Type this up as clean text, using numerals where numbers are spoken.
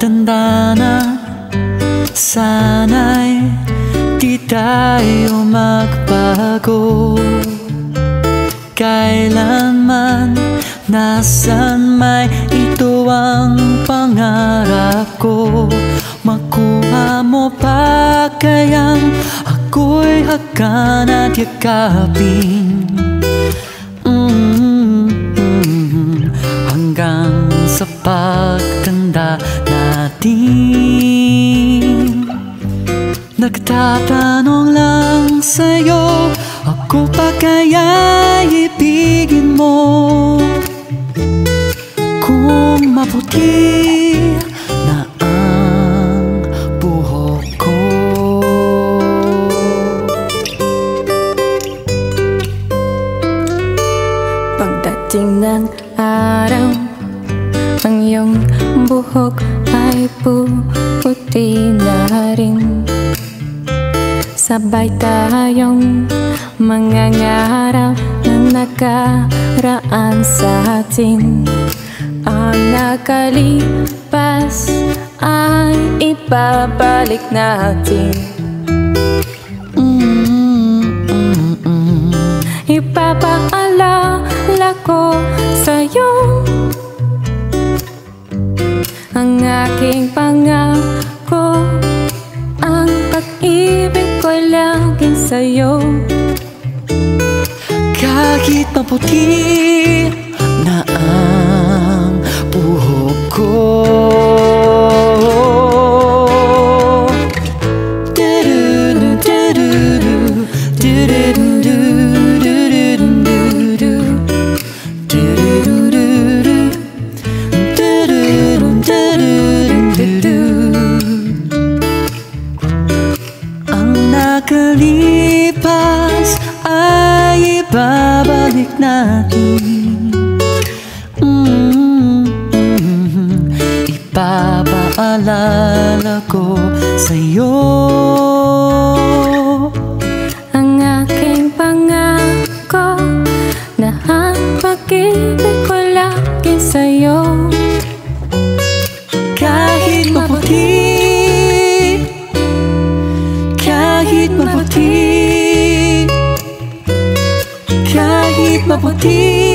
pagtanda na, sana'y di tayo magbago. Kailanman, nasan may ito ang pangarap ko. Makuha mo pa kayang ako'y hagkan at yakapin, hanggang sa pagtanda natin. Nagtatanong lang sa'yo, ako pa kaya ibigin mo? Kung maputi na ang buhok ko. Pagdating ng araw, ang iyong buhok ay puputi na rin. Sabay tayong mangangarap ng nakaraan sa atin. Ang nakalipas ay ibabalik natin. Ipapaalala ko sa'yo ang aking pangako, ang pag-ibig ko'y laging sa'yo. Kahit maputi na ang buhok ko, ang nakalipas ay ibabalik natin. Ipapaalala ko sa'yo ang aking pangako na ang pag-ibig ko lagi sa'yo. Kahit maputi, kahit maputi, kahit maputi